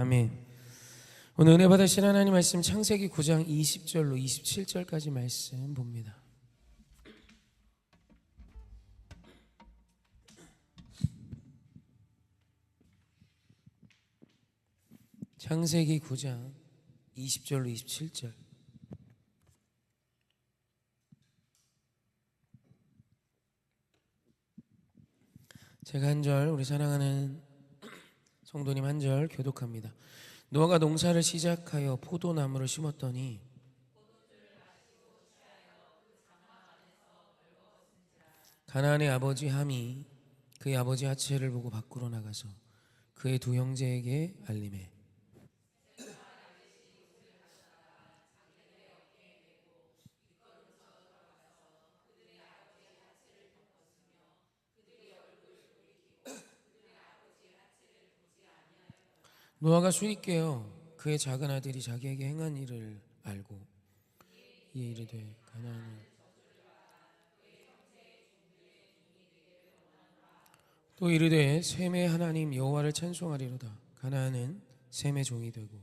아멘. 오늘 은혜 받으신 하나님 말씀 창세기 9장 20절로 27절까지 말씀 봅니다. 창세기 9장 20절로 27절. 제가 한 절, 우리 사랑하는 성도님 한 절 교독합니다. 노아가 농사를 시작하여 포도나무를 심었더니 가나안의 아버지 함이 그의 아버지 하체를 보고 밖으로 나가서 그의 두 형제에게 알림해 노아가 술이 깨어 그의 작은 아들이 자기에게 행한 일을 알고 이에 이르되 가나안은 또 이르되 셈의 하나님 여호와를 찬송하리로다. 가나안은 셈의 종이 되고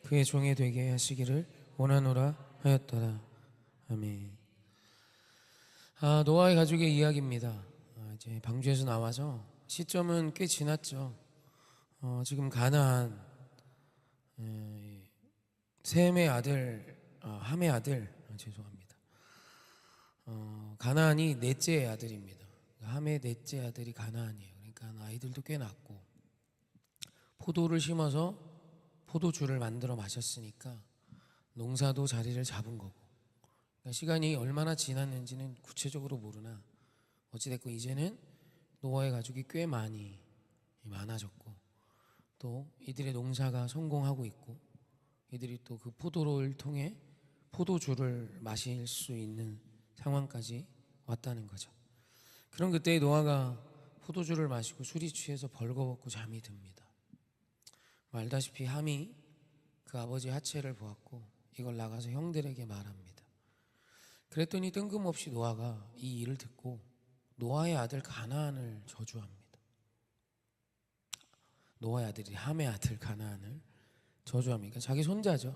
그의 종이 되게 하시기를 원하노라 하였더라. 아멘. 노아의 가족의 이야기입니다. 이제 방주에서 나와서 시점은 꽤 지났죠. 지금 가나안, 셈의 아들, 함의 아들, 죄송합니다. 가나안이 넷째 아들입니다. 함의 넷째 아들이 가나안이에요. 그러니까 아이들도 꽤 낳고 포도를 심어서 포도주를 만들어 마셨으니까 농사도 자리를 잡은 거고, 그러니까 시간이 얼마나 지났는지는 구체적으로 모르나 어찌됐건 이제는 노아의 가족이 꽤 많아졌고 또 이들의 농사가 성공하고 있고 이들이 또 그 포도를 통해 포도주를 마실 수 있는 상황까지 왔다는 거죠. 그럼 그때 노아가 포도주를 마시고 술이 취해서 벌거벗고 잠이 듭니다. 알다시피 함이 그 아버지 하체를 보았고 이걸 나가서 형들에게 말합니다. 그랬더니 뜬금없이 노아가 이 일을 듣고 노아의 아들 가나안을 저주합니다. 노아의 아들이 함의 아들 가나안을 저주합니까? 자기 손자죠.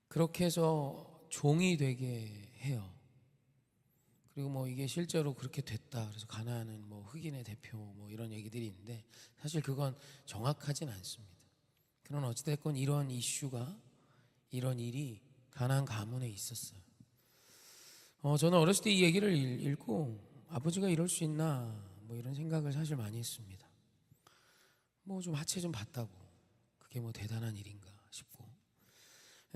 그렇게 해서 종이 되게 해요. 그리고 뭐 이게 실제로 그렇게 됐다. 그래서 가나안은 뭐 흑인의 대표 뭐 이런 얘기들이 있는데 사실 그건 정확하진 않습니다. 그러나 어찌됐건 이런 이슈가, 이런 일이 가나안 가문에 있었어요. 저는 어렸을 때 이 얘기를 읽고 아버지가 이럴 수 있나 뭐 이런 생각을 사실 많이 했습니다. 뭐 좀 하체 좀 봤다고 그게 뭐 대단한 일인가 싶고,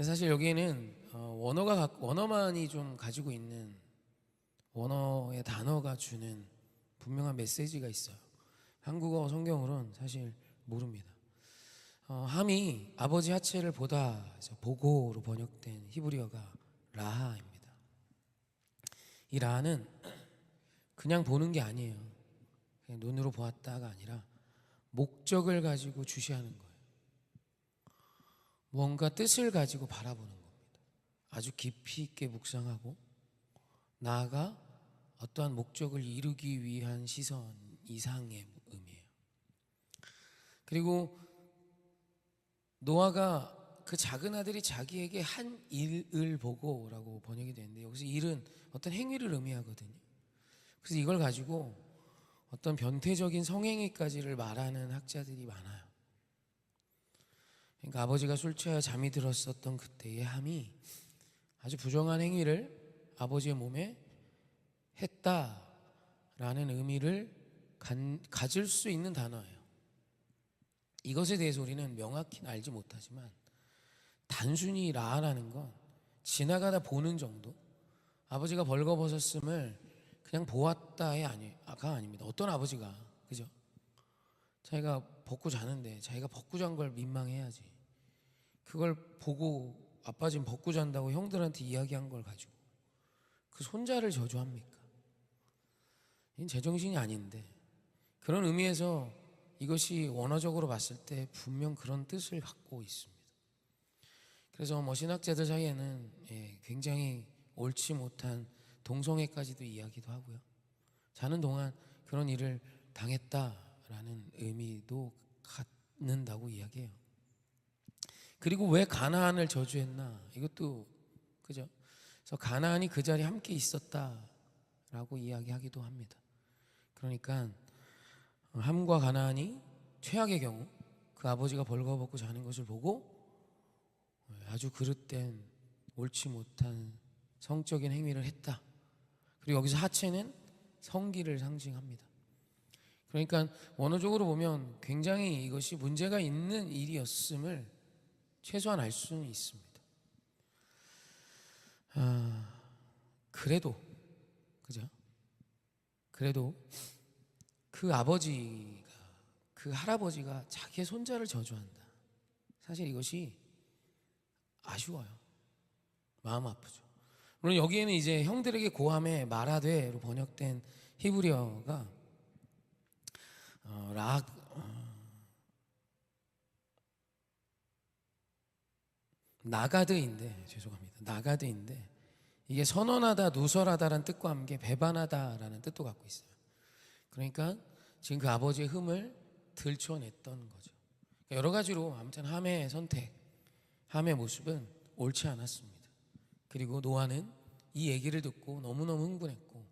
사실 여기에는 원어만이 좀 가지고 있는 원어의 단어가 주는 분명한 메시지가 있어요. 한국어 성경으로는 사실 모릅니다. 함이 아버지 하체를 보다, 보고로 번역된 히브리어가 라하입니다. 이 라하는 그냥 보는 게 아니에요. 그냥 눈으로 보았다가 아니라 목적을 가지고 주시하는 거예요. 뭔가 뜻을 가지고 바라보는 겁니다. 아주 깊이 있게 묵상하고 나아가 어떠한 목적을 이루기 위한 시선 이상의 의미예요. 그리고 노아가 그 작은 아들이 자기에게 한 일을 보고라고 번역이 되는데 여기서 일은 어떤 행위를 의미하거든요. 그래서 이걸 가지고 어떤 변태적인 성행위까지를 말하는 학자들이 많아요. 그러니까 아버지가 술 취하여 잠이 들었었던 그때의 함이 아주 부정한 행위를 아버지의 몸에 했다라는 의미를 가질 수 있는 단어예요. 이것에 대해서 우리는 명확히는 알지 못하지만 단순히 라하라는 건 지나가다 보는 정도, 아버지가 벌거벗었음을 그냥 보았다가 아닙니다. 어떤 아버지가, 그죠? 자기가 벗고 자는데 자기가 벗고 잔 걸 민망해야지. 그걸 보고 아빠 지금 벗고 잔다고 형들한테 이야기한 걸 가지고 그 손자를 저주합니까? 이건 제정신이 아닌데, 그런 의미에서 이것이 원어적으로 봤을 때 분명 그런 뜻을 갖고 있습니다. 그래서 신학자들 사이에는 굉장히 옳지 못한 동성애까지도 이야기도 하고요. 자는 동안 그런 일을 당했다라는 의미도 갖는다고 이야기해요. 그리고 왜 가나안을 저주했나? 이것도 그죠? 그래서 가나안이 그 자리에 함께 있었다라고 이야기하기도 합니다. 그러니까 함과 가나안이 최악의 경우 그 아버지가 벌거벗고 자는 것을 보고 아주 그릇된 옳지 못한 성적인 행위를 했다. 그리고 여기서 하체는 성기를 상징합니다. 그러니까 원어적으로 보면 굉장히 이것이 문제가 있는 일이었음을 최소한 알 수는 있습니다. 그래도 그죠? 그래도 그 아버지가 그 할아버지가 자기의 손자를 저주한다. 사실 이것이 아쉬워요. 마음 아프죠. 물론 여기에는 이제 형들에게 고함에 말하되로 번역된 히브리어가 나가드인데 죄송합니다. 나가드인데 이게 선언하다, 누설하다라는 뜻과 함께 배반하다라는 뜻도 갖고 있어요. 그러니까 지금 그 아버지의 흠을 들춰냈던 거죠. 여러 가지로 아무튼 함의 선택, 함의 모습은 옳지 않았습니다. 그리고 노아는 이 얘기를 듣고 너무너무 흥분했고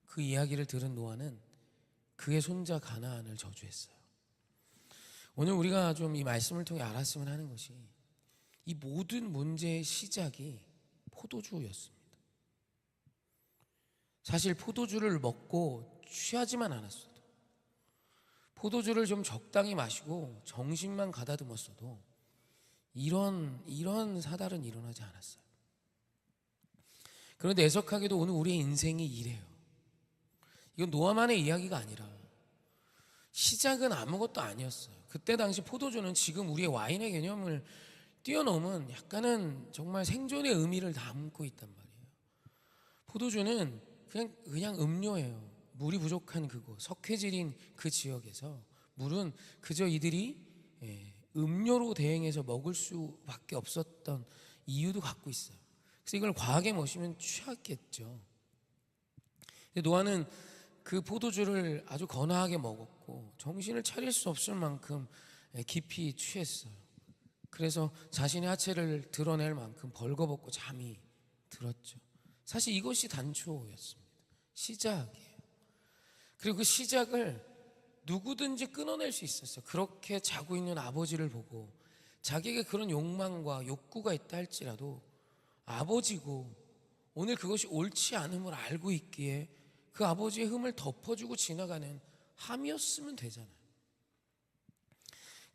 그 이야기를 들은 노아는 그의 손자 가나안을 저주했어요. 오늘 우리가 좀 이 말씀을 통해 알았으면 하는 것이 이 모든 문제의 시작이 포도주였습니다. 사실 포도주를 먹고 취하지만 않았어도, 포도주를 좀 적당히 마시고 정신만 가다듬었어도 이런 사달은 일어나지 않았어요. 그런데 애석하게도 오늘 우리의 인생이 이래요. 이건 노아만의 이야기가 아니라 시작은 아무것도 아니었어요. 그때 당시 포도주는 지금 우리의 와인의 개념을 뛰어넘은 약간은 정말 생존의 의미를 담고 있단 말이에요. 포도주는 그냥 음료예요. 물이 부족한 그곳, 석회질인 그 지역에서 물은 그저 이들이 음료로 대행해서 먹을 수밖에 없었던 이유도 갖고 있어요. 그래서 이걸 과하게 마시면 취했겠죠. 노아는 그 포도주를 아주 거나하게 먹었고 정신을 차릴 수 없을 만큼 깊이 취했어요. 그래서 자신의 하체를 드러낼 만큼 벌거벗고 잠이 들었죠. 사실 이것이 단초였습니다. 시작이에요. 그리고 그 시작을 누구든지 끊어낼 수 있었어요. 그렇게 자고 있는 아버지를 보고 자기에게 그런 욕망과 욕구가 있다 할지라도 아버지고 오늘 그것이 옳지 않음을 알고 있기에 그 아버지의 흠을 덮어주고 지나가는 함이었으면 되잖아요.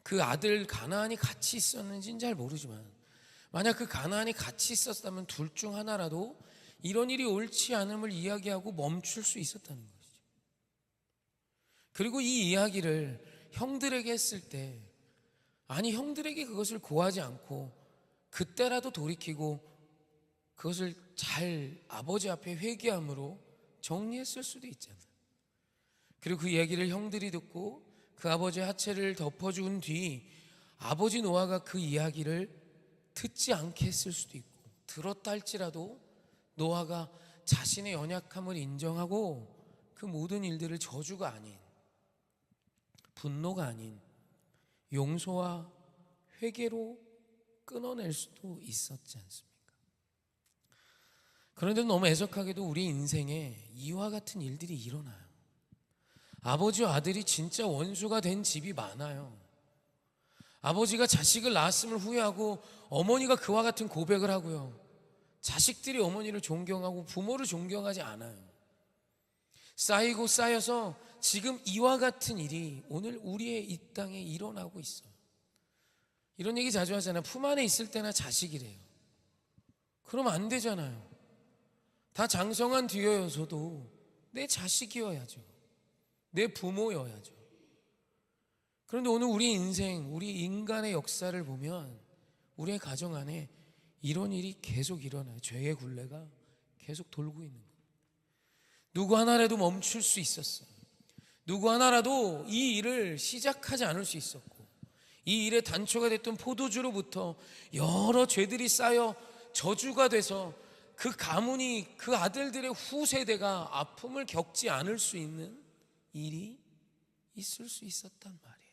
그 아들 가나안이 같이 있었는지는 잘 모르지만 만약 그 가나안이 같이 있었다면 둘 중 하나라도 이런 일이 옳지 않음을 이야기하고 멈출 수 있었다는 것이죠. 그리고 이 이야기를 형들에게 했을 때 아니 형들에게 그것을 고하지 않고 그때라도 돌이키고 그것을 잘 아버지 앞에 회개함으로 정리했을 수도 있잖아요. 그리고 그 이야기를 형들이 듣고 그 아버지의 하체를 덮어준 뒤 아버지 노아가 그 이야기를 듣지 않게 했을 수도 있고 들었다 할지라도 노아가 자신의 연약함을 인정하고 그 모든 일들을 저주가 아닌 분노가 아닌 용서와 회개로 끊어낼 수도 있었지 않습니까? 그런데 너무 애석하게도 우리 인생에 이와 같은 일들이 일어나요. 아버지와 아들이 진짜 원수가 된 집이 많아요. 아버지가 자식을 낳았음을 후회하고 어머니가 그와 같은 고백을 하고요. 자식들이 어머니를 존경하고 부모를 존경하지 않아요. 쌓이고 쌓여서 지금 이와 같은 일이 오늘 우리의 이 땅에 일어나고 있어요. 이런 얘기 자주 하잖아요. 품 안에 있을 때나 자식이래요. 그러면 안 되잖아요. 다 장성한 뒤여서도 내 자식이어야죠. 내 부모여야죠. 그런데 오늘 우리 인생, 우리 인간의 역사를 보면 우리의 가정 안에 이런 일이 계속 일어나요. 죄의 굴레가 계속 돌고 있는 거예요. 누구 하나라도 멈출 수 있었어요. 누구 하나라도 이 일을 시작하지 않을 수 있었고 이 일의 단초가 됐던 포도주로부터 여러 죄들이 쌓여 저주가 돼서 그 가문이, 그 아들들의 후세대가 아픔을 겪지 않을 수 있는 일이 있을 수 있었단 말이에요.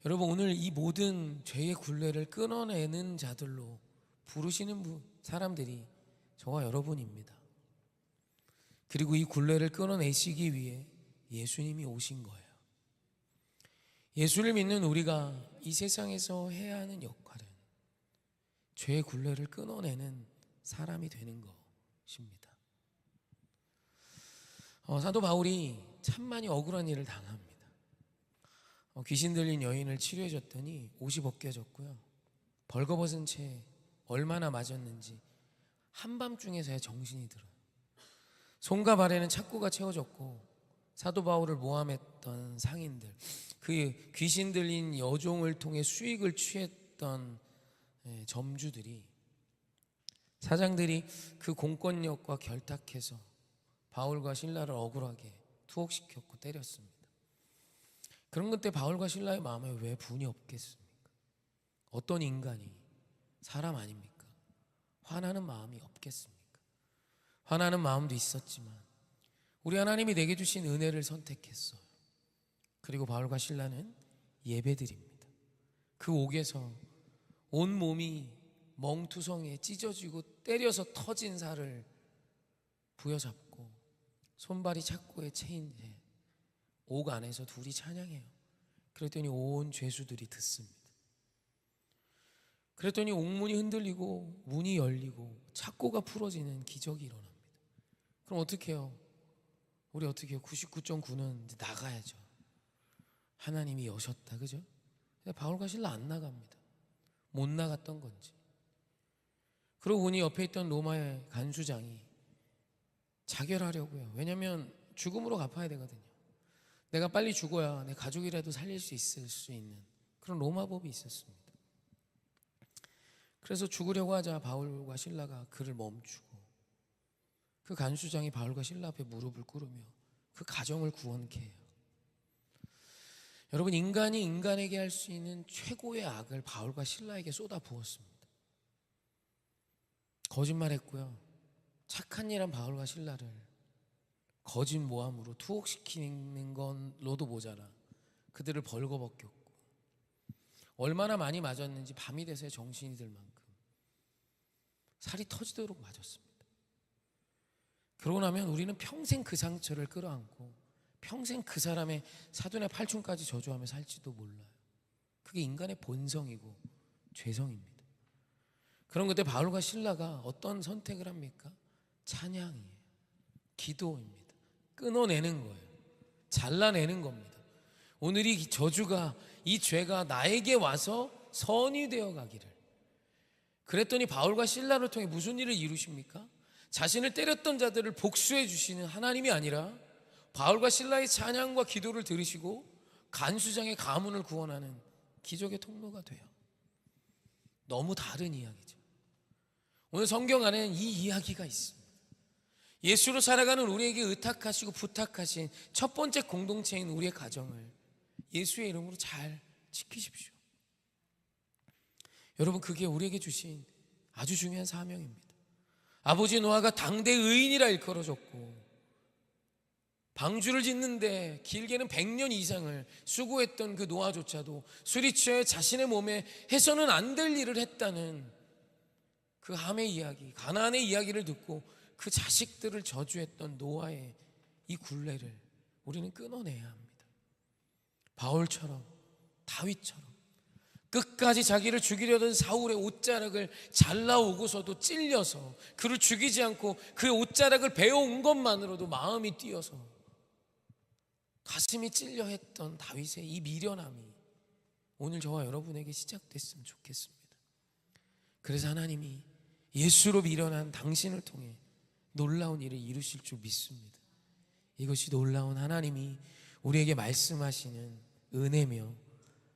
여러분, 오늘 이 모든 죄의 굴레를 끊어내는 자들로 부르시는 사람들이 저와 여러분입니다. 그리고 이 굴레를 끊어내시기 위해 예수님이 오신 거예요. 예수를 믿는 우리가 이 세상에서 해야 하는 역할은 죄의 굴레를 끊어내는 사람이 되는 것입니다. 사도 바울이 참 많이 억울한 일을 당합니다. 귀신 들린 여인을 치료해 줬더니 옷이 벗겨졌고요, 벌거벗은 채 얼마나 맞았는지 한밤중에서야 정신이 들어요. 손과 발에는 착고가 채워졌고 사도 바울을 모함했던 상인들, 그 귀신 들린 여종을 통해 수익을 취했던 점주들이, 사장들이 그 공권력과 결탁해서 바울과 신라를 억울하게 투옥시켰고 때렸습니다. 그런 그때 바울과 신라의 마음에 왜 분이 없겠습니까? 어떤 인간이 사람 아닙니까? 화나는 마음이 없겠습니까? 화나는 마음도 있었지만 우리 하나님이 내게 주신 은혜를 선택했어요. 그리고 바울과 신라는 예배드립니다. 그 옥에서 온 몸이 멍투성에 찢어지고 때려서 터진 살을 부여잡고 손발이 착고에 채인 채 옥 안에서 둘이 찬양해요. 그랬더니 온 죄수들이 듣습니다. 그랬더니 옥문이 흔들리고 문이 열리고 착고가 풀어지는 기적이 일어납니다. 그럼 어떻게 해요? 우리 어떻게 해요? 99.9는 나가야죠. 하나님이 여셨다, 그죠? 근데 바울과 신라 안 나갑니다. 못 나갔던 건지. 그러고 보니 옆에 있던 로마의 간수장이 자결하려고요. 왜냐하면 죽음으로 갚아야 되거든요. 내가 빨리 죽어야 내 가족이라도 살릴 수 있을 수 있는 그런 로마 법이 있었습니다. 그래서 죽으려고 하자 바울과 신라가 그를 멈추고 그 간수장이 바울과 신라 앞에 무릎을 꿇으며 그 가정을 구원케 해요. 여러분, 인간이 인간에게 할 수 있는 최고의 악을 바울과 신라에게 쏟아 부었습니다. 거짓말했고요, 착한 일한 바울과 신라를 거짓 모함으로 투옥시키는 건로도 모자라 그들을 벌거벗겼고, 얼마나 많이 맞았는지 밤이 돼서 정신이 들 만큼 살이 터지도록 맞았습니다. 그러고 나면 우리는 평생 그 상처를 끌어안고 평생 그 사람의 사돈의 팔촌까지 저주하며 살지도 몰라요. 그게 인간의 본성이고 죄성입니다. 그런 그때 바울과 신라가 어떤 선택을 합니까? 찬양이에요. 기도입니다. 끊어내는 거예요. 잘라내는 겁니다. 오늘 이 저주가, 이 죄가 나에게 와서 선이 되어 가기를. 그랬더니 바울과 신라를 통해 무슨 일을 이루십니까? 자신을 때렸던 자들을 복수해 주시는 하나님이 아니라 바울과 신라의 찬양과 기도를 들으시고 간수장의 가문을 구원하는 기적의 통로가 돼요. 너무 다른 이야기죠. 오늘 성경 안에는 이 이야기가 있습니다. 예수로 살아가는 우리에게 의탁하시고 부탁하신 첫 번째 공동체인 우리의 가정을 예수의 이름으로 잘 지키십시오. 여러분, 그게 우리에게 주신 아주 중요한 사명입니다. 아버지 노아가 당대 의인이라 일컬어졌고 방주를 짓는데 길게는 100년 이상을 수고했던 그 노아조차도 술이 취해 자신의 몸에 해서는 안 될 일을 했다는 그 함의 이야기, 가나안의 이야기를 듣고 그 자식들을 저주했던 노아의 이 굴레를 우리는 끊어내야 합니다. 바울처럼, 다윗처럼 끝까지 자기를 죽이려던 사울의 옷자락을 잘라오고서도 찔려서 그를 죽이지 않고 그의 옷자락을 베어온 것만으로도 마음이 뛰어서 가슴이 찔려 했던 다윗의 이 미련함이 오늘 저와 여러분에게 시작됐으면 좋겠습니다. 그래서 하나님이 예수로 미련한 당신을 통해 놀라운 일을 이루실 줄 믿습니다. 이것이 놀라운 하나님이 우리에게 말씀하시는 은혜며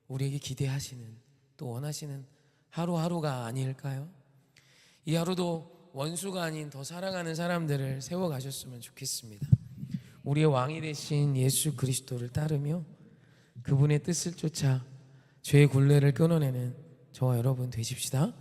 우리에게 기대하시는, 또 원하시는 하루하루가 아닐까요? 이 하루도 원수가 아닌 더 사랑하는 사람들을 세워가셨으면 좋겠습니다. 우리의 왕이 되신 예수 그리스도를 따르며 그분의 뜻을 쫓아 죄의 굴레를 끊어내는 저와 여러분 되십시다.